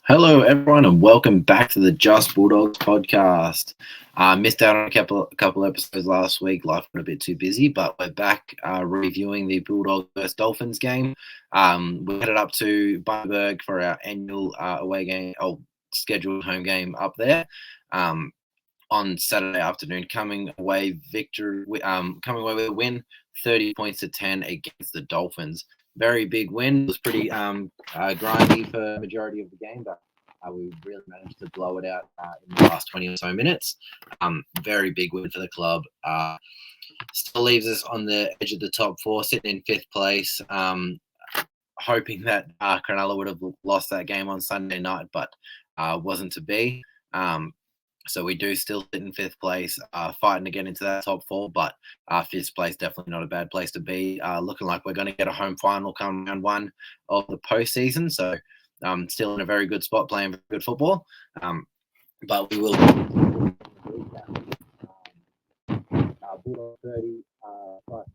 Hello, everyone, and welcome back to the Just Bulldogs podcast. Missed out on a couple episodes last week. Life got a bit too busy, but we're back reviewing the Bulldogs versus Dolphins game. We headed up to Bundaberg for our annual away game, scheduled home game up there on Saturday afternoon. Coming away with a win, 30 points to 10 against the Dolphins. Very big win. It was pretty grindy for the majority of the game, but we really managed to blow it out in the last 20 or so minutes. Very big win for the club. Still leaves us on the edge of the top four, sitting in fifth place. Hoping that Cronulla would have lost that game on Sunday night, but wasn't to be. So we do still sit in fifth place, fighting to get into that top four, but fifth place definitely not a bad place to be. Looking like we're going to get a home final come round one of the postseason. So still in a very good spot, playing good football. But we will. Bulldog 30, Josh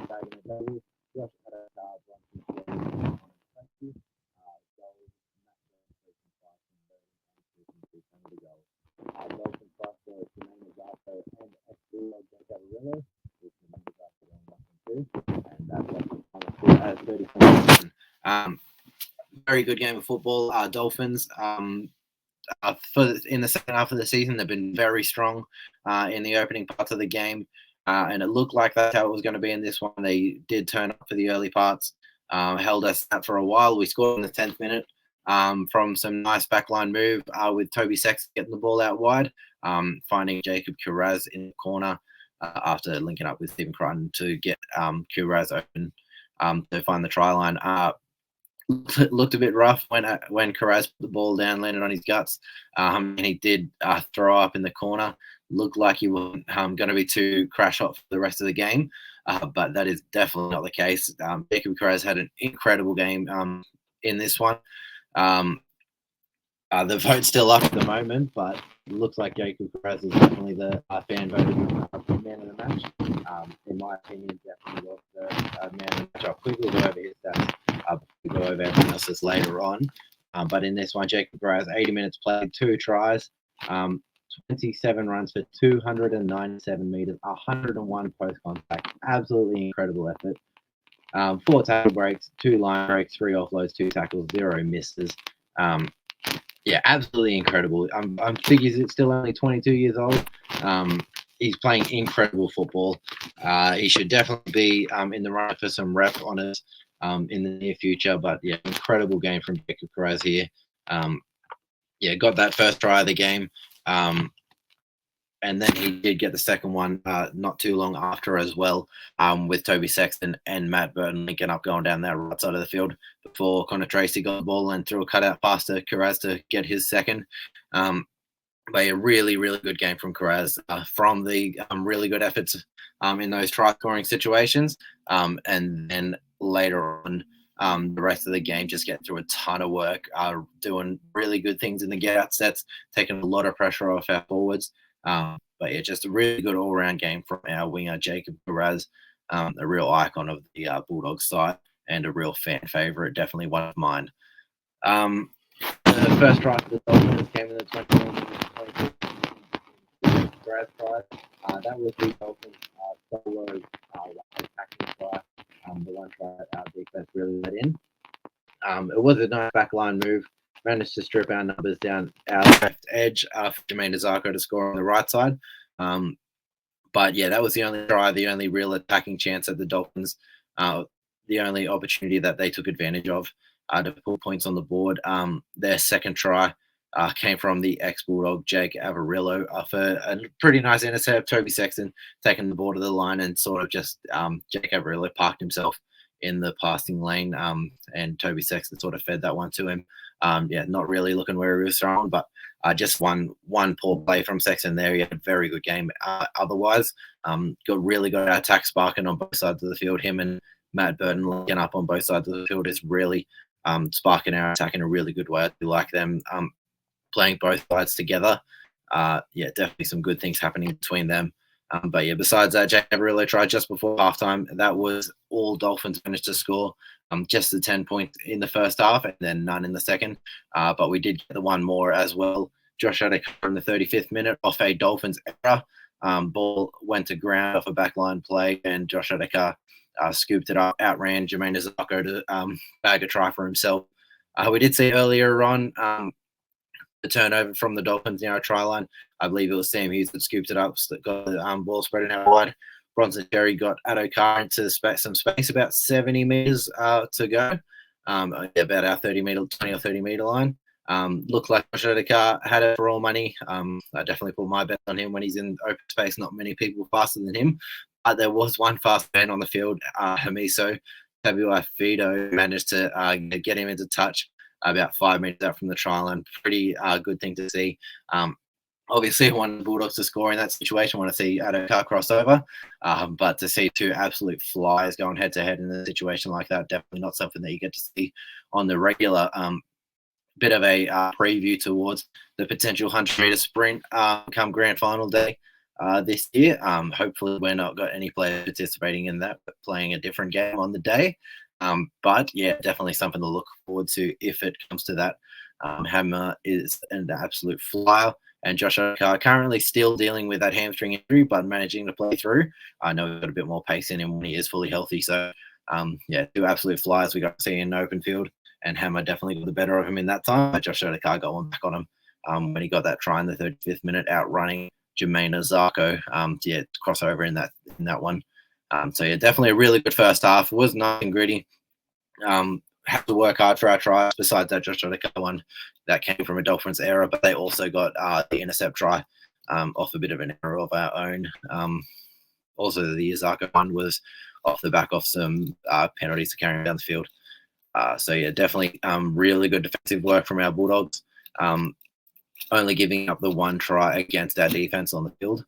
bagging the double. Josh had a one. Dolphins plus Jermaine Zarko and ex-Bulldog Gabriello, which the numbers are 1 and 2, and that left the final score at 34-1. Very good game of football. Dolphins, in the second half of the season, they've been very strong in the opening parts of the game, and it looked like that's how it was going to be in this one. They did turn up for the early parts, held us out for a while. We scored in the 10th minute. From some nice backline move with Toby Sexton getting the ball out wide, finding Jacob Kiraz in the corner after linking up with Stephen Crichton to get Kiraz open to find the try line. Looked a bit rough when Kiraz put the ball down, landed on his guts, and he did throw up in the corner. Looked like he wasn't going to be too crash hot for the rest of the game, but that is definitely not the case. Jacob Kiraz had an incredible game in this one. The vote's still up at the moment, but it looks like Jacob Kiraz is definitely the fan voted man of the match. In my opinion, definitely was the man of the match. I'll quickly go over his stats. We go over everyone else's later on. But in this one, Jacob Kiraz, 80 minutes played, 2 tries, 27 runs for 297 meters, 101 post contact. Absolutely incredible effort. 4 tackle breaks, 2 line breaks, 3 offloads, 2 tackles, 0 misses. Yeah, absolutely incredible. I think he's still only 22 years old. He's playing incredible football. He should definitely be in the run for some rep honours in the near future. But yeah, incredible game from Jacob Kiraz here. Got that first try of the game. And then he did get the second one not too long after as well, with Toby Sexton and Matt Burton linking up, going down that right side of the field before Connor Tracy got the ball and threw a cutout pass to Kiraz to get his second. But a really, really good game from Kiraz, from the really good efforts in those try-scoring situations. And then later on, the rest of the game just getting through a ton of work, doing really good things in the get-out sets, taking a lot of pressure off our forwards. But yeah, just a really good all-round game from our winger, Jacob Kiraz, a real icon of the Bulldogs side and a real fan favourite, definitely one of mine. The first try for the Dolphins came in the 20 Kiraz try. That was the Dolphins' solo attacking try, the one try our defense really let in. It was a nice backline move. Managed to strip our numbers down our left edge for Jermaine Zarko to score on the right side. But yeah, that was the only try, the only real attacking chance at the Dolphins, the only opportunity that they took advantage of to put points on the board. Their second try came from the ex-Bulldog, Jake Averillo, for a pretty nice intercept. Toby Sexton taking the ball to the line and sort of just Jake Averillo parked himself in the passing lane, and Toby Sexton sort of fed that one to him. Not really looking where he was thrown, but just one poor play from Sexton there. He had a very good game. Otherwise, got our attack sparking on both sides of the field. Him and Matt Burton linking up on both sides of the field is really sparking our attack in a really good way. I do like them playing both sides together. Definitely some good things happening between them. But yeah, besides that, Jake never really tried just before halftime. That was all Dolphins managed to score. Just the 10 points in the first half and then none in the second. But we did get the one more as well. Josh Adeka in the 35th minute off a Dolphins error. Ball went to ground off a backline play, and Josh Adeka scooped it up, outran Jermaine Zarko to bag a try for himself. We did see earlier on the turnover from the Dolphins near our try line. I believe it was Sam Hughes that scooped it up, got the ball spreading out wide. Bronson Cherry got Adokar into some space, about 70 meters to go, about our 20 or 30 meter line. Looked like Adokar had it for all money. I definitely put my bet on him when he's in open space. Not many people faster than him. There was one fast man on the field, Hamiso Tabuafido, managed to get him into touch about 5 meters out from the try line. Pretty good thing to see. Obviously, I want the Bulldogs to score in that situation. I want to see Adokar cross over. But to see two absolute flyers going head-to-head in a situation like that, definitely not something that you get to see on the regular. Bit of a preview towards the potential 100-meter sprint come grand final day this year. Hopefully, we're not got any players participating in that, but playing a different game on the day. But yeah, definitely something to look forward to if it comes to that. Hammer is an absolute flyer, and Josh Adokar currently still dealing with that hamstring injury, but managing to play through. I know we've got a bit more pace in him when he is fully healthy. So yeah, two absolute flyers we got to see in open field, and Hammer definitely got the better of him in that time. But Josh Adokar got one back on him when he got that try in the 35th minute, outrunning Jermaine Zarko. Yeah, crossover in that one. So yeah, definitely a really good first half. It was nice and gritty. Had to work hard for our tries. Besides that, Josh Adokar one that came from a Dolphins error, but they also got the intercept try off a bit of an error of our own. Also, the Zarko one was off the back of some penalties to carry him down the field. So yeah, definitely really good defensive work from our Bulldogs. Only giving up the one try against our defense on the field.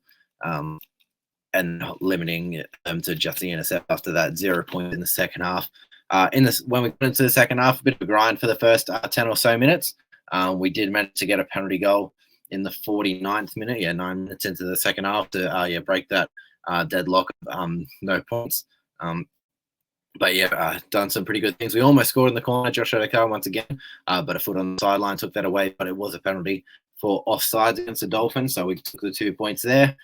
And limiting them to just the intercept after that 0 point in the second half. When we got into the second half, a bit of a grind for the first 10 or so minutes. We did manage to get a penalty goal in the 49th minute. Yeah, 9 minutes into the second half to break that deadlock of no points. But yeah, done some pretty good things. We almost scored in the corner, Josh Adokar once again, but a foot on the sideline took that away. But it was a penalty for offsides against the Dolphins, so we took the 2 points there.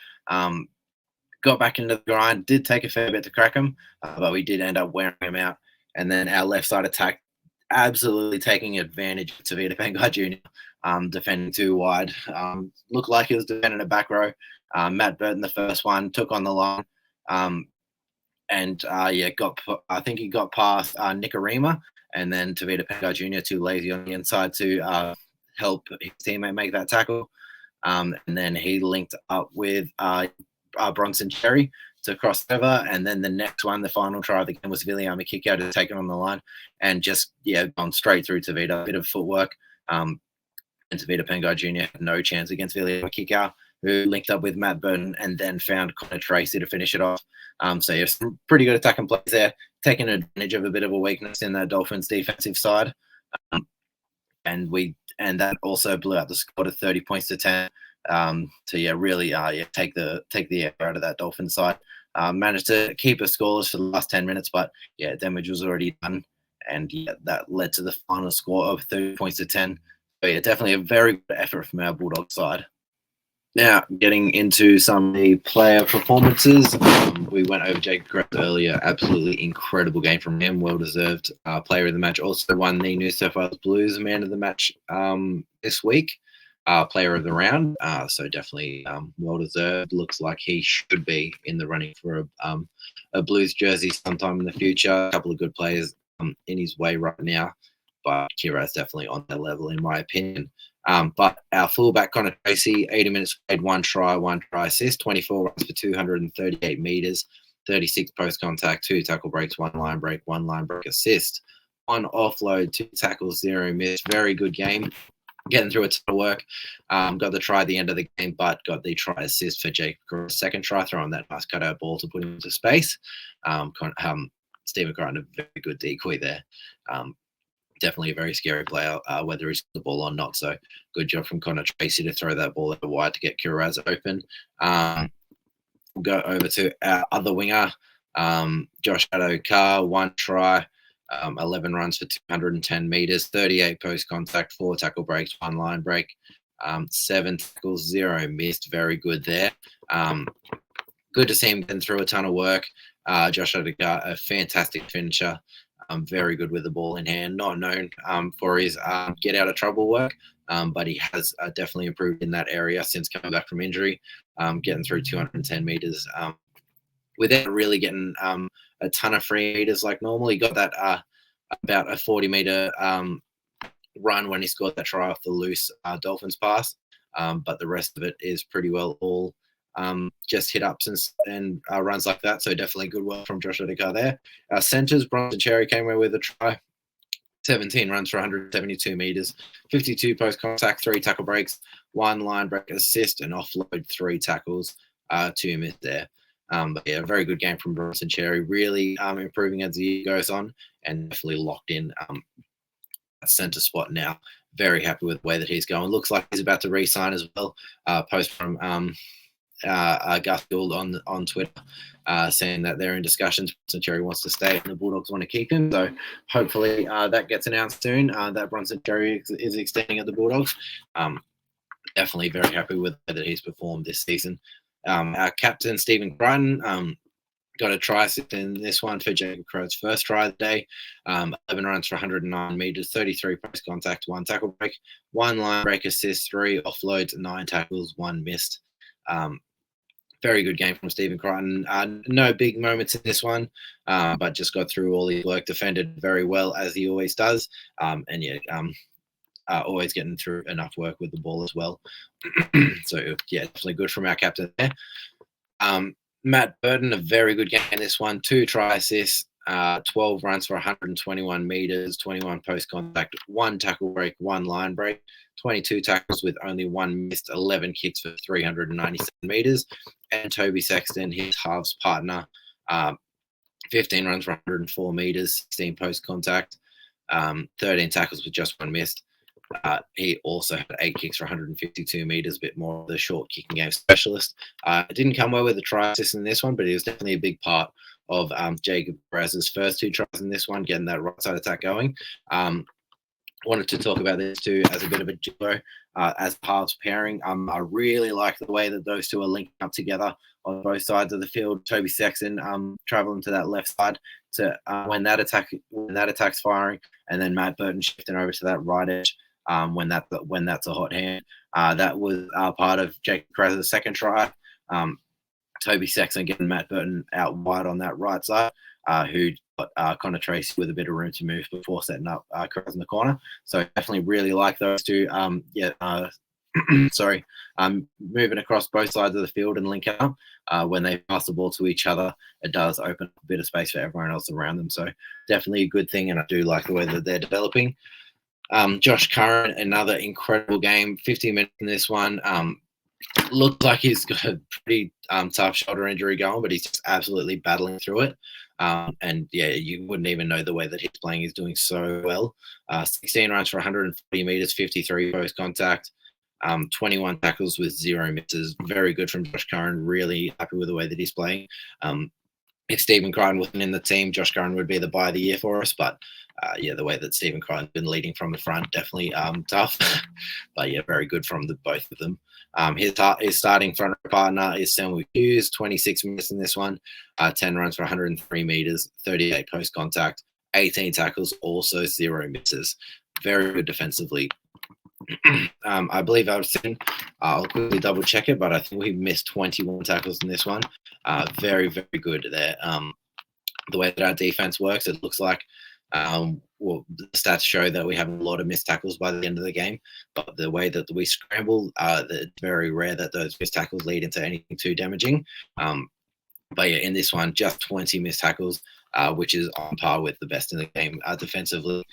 Got back into the grind, did take a fair bit to crack him, but we did end up wearing him out. And then our left side attack absolutely taking advantage of Tavita Pangai Jr., defending too wide. Looked like he was defending a back row. Matt Burton, the first one, took on the line. I think he got past Nicarima, and then Tavita Pangai Jr. too lazy on the inside to help his teammate make that tackle. And then he linked up with Bronson Cherry to cross over, and then the next one, the final try of the game, was Viliama Kikau to take it on the line and just gone straight through Tavita. A bit of footwork, and Tavita Pangai Jr. had no chance against Viliama Kikau, who linked up with Matt Burton and then found Connor Tracy to finish it off. So yeah, some pretty good attacking plays there, taking advantage of a bit of a weakness in the Dolphins' defensive side, and that also blew out the score to 30 points to 10. Really take the air out of that Dolphin side. Managed to keep us scoreless for the last 10 minutes, but yeah, damage was already done, and that led to the final score of 30 points to 10. But yeah, definitely a very good effort from our Bulldog side. Now, getting into some of the player performances, we went over Jacob Grant earlier. Absolutely incredible game from him. Well-deserved player of the match. Also won the New South Wales Blues man of the match this week. Player of the round. So definitely well-deserved. Looks like he should be in the running for a Blues jersey sometime in the future. A couple of good players in his way right now. But Kira's definitely on that level, in my opinion. But our fullback, Connor Tracy, 80 minutes played, one try assist, 24 runs for 238 meters, 36 post contact, 2 tackle breaks, 1 line break assist, 1 offload, 2 tackles, 0 miss. Very good game. Getting through a ton of work. Got the try at the end of the game, but got the try assist for Jake Gross' second try, throwing that nice cutout ball to put him into space. Stephen Crichton, a very good decoy there. Definitely a very scary player, whether he's the ball or not. So good job from Connor Tracy to throw that ball over wide to get Kiraz open. we'll go over to our other winger, Josh Adokar, 1 try, 11 runs for 210 meters, 38 post contact, 4 tackle breaks, 1 line break, 7 tackles, 0 missed. Very good there. Good to see him getting through a ton of work. Josh Adokar, a fantastic finisher. Very good with the ball in hand. Not known for his get out of trouble work, but he has definitely improved in that area since coming back from injury, getting through 210 meters without really getting a ton of free meters like normal. He got that about a 40-meter run when he scored that try off the loose Dolphins pass, but the rest of it is pretty well all just hit ups and runs like that. So definitely good work from Josh Adokar there. Our centers, Bronson Cherry came away with a try. 17 runs for 172 meters, 52 post contact, 3 tackle breaks, 1 line break assist, and offload, 3 tackles, 2 missed there. But yeah, very good game from Bronson Cherry, really improving as the year goes on, and definitely locked in a center spot now. Very happy with the way that he's going. Looks like he's about to re-sign as well. Post from Gus Gould on Twitter saying that they're in discussions. Bronson Cherry wants to stay and the Bulldogs want to keep him. So hopefully that gets announced soon, that Bronson Cherry is extending at the Bulldogs. Definitely very happy with the way that he's performed this season. Our captain, Stephen Crichton, got a try assist in this one for Jacob Crow's first try of the day. 11 runs for 109 meters, 33 post contact, 1 tackle break, 1 line break assist, 3 offloads, 9 tackles, 1 missed. Very good game from Stephen Crichton. No big moments in this one, but just got through all his work, defended very well as he always does, and yeah, always getting through enough work with the ball as well. So yeah, definitely good from our captain there. Matt Burton, a very good game in this one. 2 try assists, 12 runs for 121 meters, 21 post contact, 1 tackle break, 1 line break, 22 tackles with only 1 missed, 11 kicks for 397 meters. And Toby Sexton, his halves partner, 15 runs for 104 meters, 16 post contact, 13 tackles with just 1 missed. He also had 8 kicks for 152 meters, a bit more of the short kicking game specialist. Didn't come well with the try assist in this one, but he was definitely a big part of Jacob Perez's first 2 tries in this one, getting that right side attack going. Wanted to talk about this too as a bit of a duo, as halves pairing. I really like the way that those two are linking up together on both sides of the field. Toby Sexton traveling to that left side to when that attack's firing, and then Matt Burton shifting over to that right edge when that's a hot hand. That was part of Jacob Perez's second try. Toby Sexton getting Matt Burton out wide on that right side, who got Connor Tracy with a bit of room to move before setting up Perez in the corner. So definitely really like those two. Moving across both sides of the field and linking up when they pass the ball to each other, it does open up a bit of space for everyone else around them. So definitely a good thing, and I do like the way that they're developing. Josh Curran, another incredible game, 50 minutes in this one. Looks like he's got a pretty tough shoulder injury going, but he's just absolutely battling through it. And yeah, you wouldn't even know the way that he's playing. He's doing so well. 16 runs for 140 meters, 53 post contact, 21 tackles with 0 misses. Very good from Josh Curran. Really happy with the way that he's playing. If Stephen Crichton wasn't in the team, Josh Curran would be the buy of the year for us. But yeah, the way that Stephen Crichton's been leading from the front, definitely tough. But yeah, very good from both of them. His starting front partner is Samuel Hughes, 26 minutes in this one, 10 runs for 103 meters, 38 post contact, 18 tackles, also 0 misses. Very good defensively. I believe I've seen, I'll quickly double check it, but I think we missed 21 tackles in this one. Very, very good there. The way that our defense works, it looks like the stats show that we have a lot of missed tackles by the end of the game, but the way that we scramble, it's very rare that those missed tackles lead into anything too damaging. But yeah, in this one, just 20 missed tackles, which is on par with the best in the game defensively,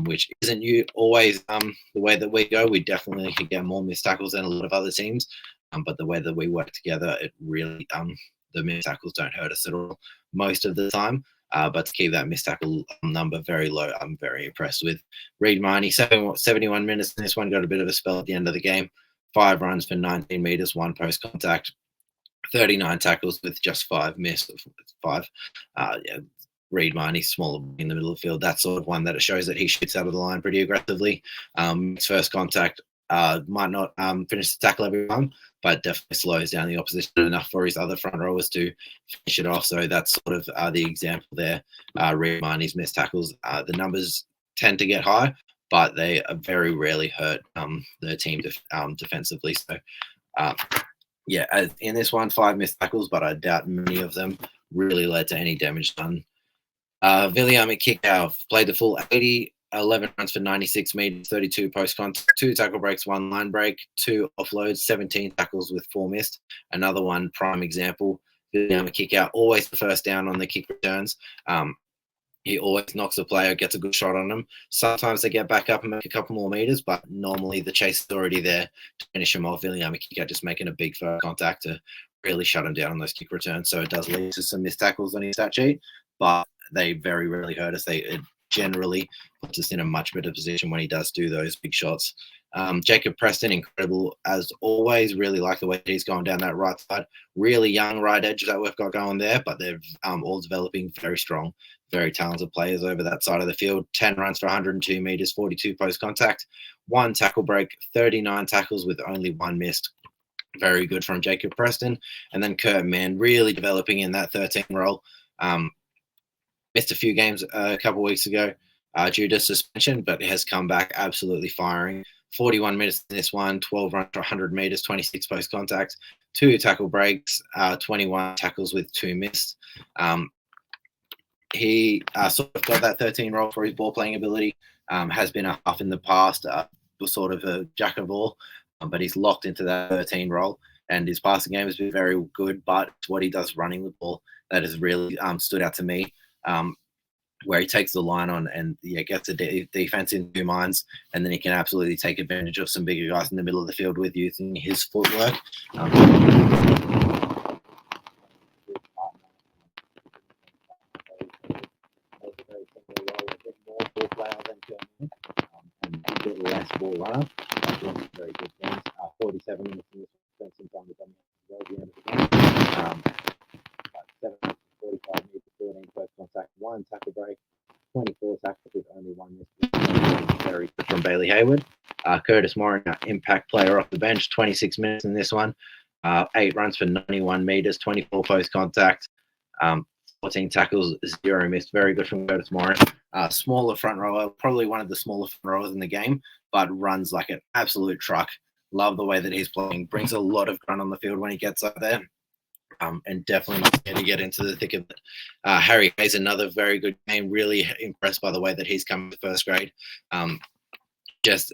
which isn't always the way that we go. We definitely can get more missed tackles than a lot of other teams, but the way that we work together, it really the missed tackles don't hurt us at all most of the time. But to keep that missed tackle number very low, I'm very impressed with. Reed Miney, 71 minutes in this one, got a bit of a spell at the end of the game. 5 runs for 19 meters, 1 post contact, 39 tackles with just 5 missed. 5. Yeah, Reed Marnie's smaller in the middle of the field. That's sort of one that it shows that he shoots out of the line pretty aggressively. His first contact might not finish the tackle every time, but definitely slows down the opposition enough for his other front rowers to finish it off. So that's sort of the example there. Reed Marnie's missed tackles. The numbers tend to get high, but they very rarely hurt the team defensively. So, yeah, in this one, 5 missed tackles, but I doubt many of them really led to any damage done. Viliame Kickout played the full 80, 11 runs for 96 meters, 32 post contact, 2 tackle breaks, 1 line break, 2 offloads, 17 tackles with 4 missed. Another one, prime example. Viliame Kickout, always the first down on the kick returns. He always knocks the player, gets a good shot on them. Sometimes they get back up and make a couple more meters, but normally the chase is already there to finish him off. Viliame Kickout just making a big first contact to really shut him down on those kick returns. So it does lead to some missed tackles on his stat sheet, but they very rarely hurt us. It generally puts us in a much better position when he does do those big shots. Jacob Preston, incredible as always. Really like the way he's going down that right side. Really young right edge that we've got going there, but they're all developing very strong, very talented players over that side of the field. 10 runs for 102 meters, 42 post contact, 1 tackle break, 39 tackles with only 1 missed. Very good from Jacob Preston. And then Kurt Mann really developing in that 13 role. Missed a few games a couple of weeks ago due to suspension, but has come back absolutely firing. 41 minutes in this one, 12 runs for 100 meters, 26 post contact, 2 tackle breaks, 21 tackles with 2 missed. He sort of got that 13 role for his ball playing ability. Has been a half in the past, was sort of a jack of all, but he's locked into that 13 role. And his passing game has been very good, but what he does running the ball that has really stood out to me. Where he takes the line on and gets the defense in 2 minds, and then he can absolutely take advantage of some bigger guys in the middle of the field with using his footwork. And a bit less ball runner. Very good things. 47 minutes in this defense on the end of the game. 7 45 meters, 14 post contact, 1 tackle break, 24 tackles with only 1 miss. Very good from Bailey Hayward. Curtis Morin, impact player off the bench, 26 minutes in this one. 8 runs for 91 meters, 24 post contact, 14 tackles, 0 missed. Very good from Curtis Morin. Smaller front rower, probably one of the smaller front rowers in the game, but runs like an absolute truck. Love the way that he's playing. Brings a lot of grunt on the field when he gets up there. And definitely not scared to get into the thick of it. Harry Hayes, another very good game. Really impressed by the way that he's come to first grade. Loves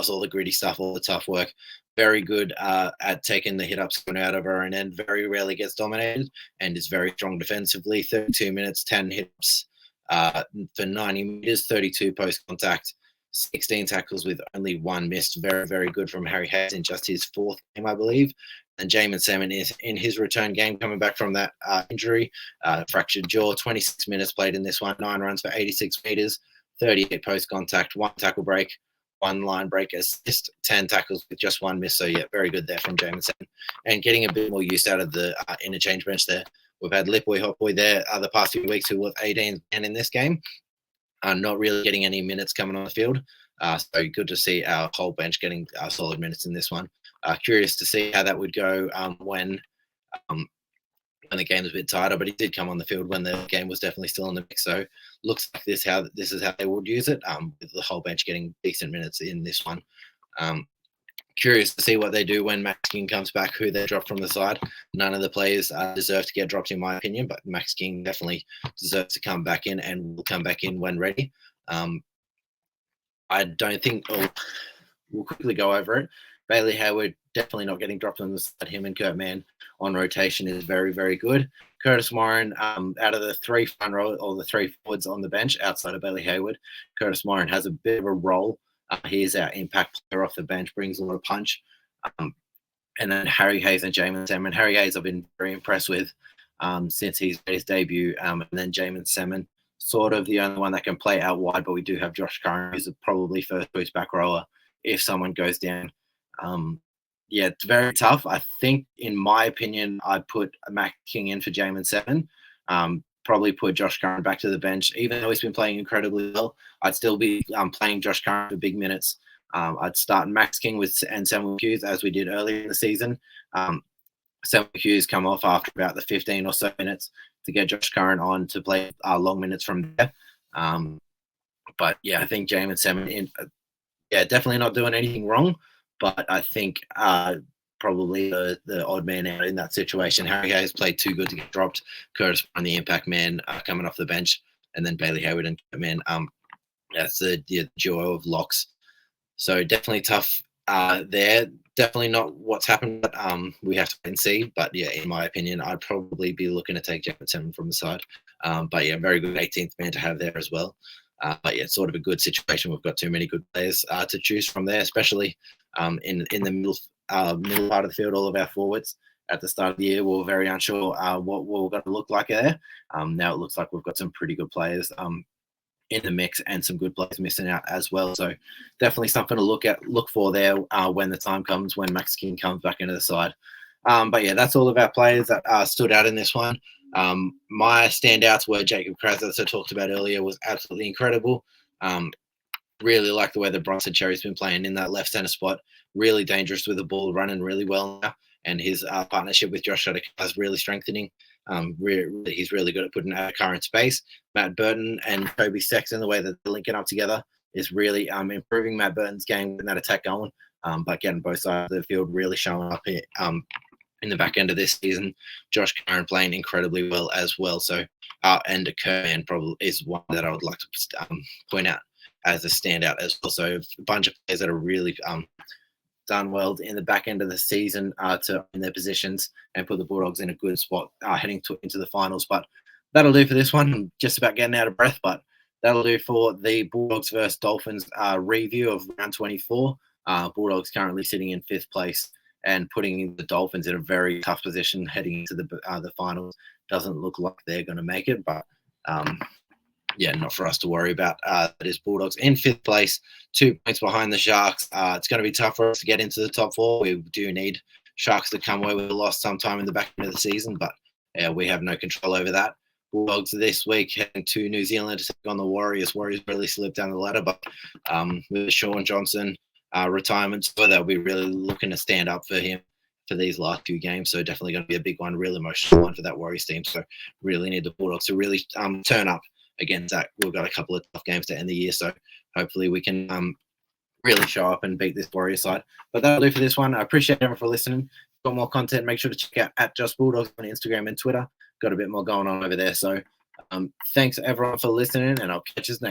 all the gritty stuff, all the tough work. Very good at taking the hit-ups coming out of her own end. Very rarely gets dominated and is very strong defensively. 32 minutes, 10 hits for 90 meters, 32 post-contact, 16 tackles with only 1 missed. Very, very good from Harry Hayes in just his 4th game, I believe. And Jamin Salmon is in his return game coming back from that injury, fractured jaw. 26 minutes played in this one, 9 runs for 86 meters, 38 post contact, 1 tackle break, 1 line break assist, 10 tackles with just 1 miss. So yeah, very good there from Jamin Salmon, and getting a bit more use out of the interchange bench there. We've had Lipboy Hotboy there the past few weeks who was 18 and in this game, not really getting any minutes coming on the field. So good to see our whole bench getting solid minutes in this one. Curious to see how that would go when the game was a bit tighter, but he did come on the field when the game was definitely still in the mix. So looks like this is how they would use it, with the whole bench getting decent minutes in this one. Curious to see what they do when Max King comes back, who they drop from the side. None of the players deserve to get dropped, in my opinion, but Max King definitely deserves to come back in and will come back in when ready. I don't think we'll quickly go over it. Bailey Hayward definitely not getting dropped on the side. Him and Kurt Mann on rotation is very, very good. Curtis Morin, out of the 3 front row or the 3 forwards on the bench outside of Bailey Hayward, Curtis Morin has a bit of a role. He is our impact player off the bench, brings a lot of punch. And then Harry Hayes and Jamin Salmon. Harry Hayes I've been very impressed with since he's made his debut. And then Jamin Salmon, sort of the only one that can play out wide, but we do have Josh Curran, who's probably first choice back rower if someone goes down. yeah, it's very tough. I think, in my opinion, I'd put Max King in for Jamin Seven. Probably put Josh Curran back to the bench, even though he's been playing incredibly well. I'd still be playing Josh Curran for big minutes. I'd start Max King and Samuel Hughes as we did earlier in the season. Samuel Hughes come off after about the 15 or so minutes to get Josh Curran on to play long minutes from there. But yeah, I think Jamin Seven yeah, definitely not doing anything wrong, but I think probably the odd man out in that situation. Harry Hayes played too good to get dropped. Curtis on the impact man coming off the bench, and then Bailey Hayward and man. That's the duo of locks. So definitely tough there. Definitely not what's happened, but we have to wait and see. But yeah, in my opinion, I'd probably be looking to take Jamin Seven from the side. But yeah, very good 18th man to have there as well. But yeah, it's sort of a good situation. We've got too many good players to choose from there, especially in the middle part of the field. All of our forwards at the start of the year, we were very unsure what we were going to look like there. Now it looks like we've got some pretty good players in the mix and some good players missing out as well. So definitely something to look for there when the time comes, when Max King comes back into the side. But yeah, that's all of our players that stood out in this one. My standouts were Jacob Kraz, as I talked about earlier, was absolutely incredible. Really like the way that Bronson Cherry's been playing in that left center spot. Really dangerous with the ball, running really well now. And his partnership with Josh Shutter is really strengthening. He's really good at putting out current space. Matt Burton and Kobe Sexton, the way that they're linking up together, is really improving Matt Burton's game, getting that attack going. But getting both sides of the field really showing up here in the back end of this season. Josh Curran playing incredibly well as well. So, and Kerman probably is one that I would like to point out as a standout as well. So a bunch of players that are really done well in the back end of the season to in their positions and put the Bulldogs in a good spot heading into the finals. But that'll do for this one. I'm just about getting out of breath, but that'll do for the Bulldogs versus Dolphins review of round 24. Bulldogs currently sitting in 5th place and putting the Dolphins in a very tough position heading into the finals. Doesn't look like they're going to make it, but yeah, not for us to worry about. It is Bulldogs in 5th place, 2 points behind the Sharks. It's going to be tough for us to get into the top 4. We do need Sharks to come away with a loss sometime in the back end of the season, but yeah, we have no control over that. Bulldogs this week heading to New Zealand to take on the Warriors. Warriors really slipped down the ladder, but with Sean Johnson retirement, so they'll be really looking to stand up for him for these last 2 games. So definitely going to be a big one, really emotional one for that Warriors team. So really need the Bulldogs to really turn up against that. We've got a couple of tough games to end the year, so hopefully we can really show up and beat this Warriors side. But that'll do for this one. I appreciate everyone for listening. Got more content, make sure to check out at JustBulldogs on Instagram and Twitter. Got a bit more going on over there. So thanks everyone for listening, and I'll catch you next.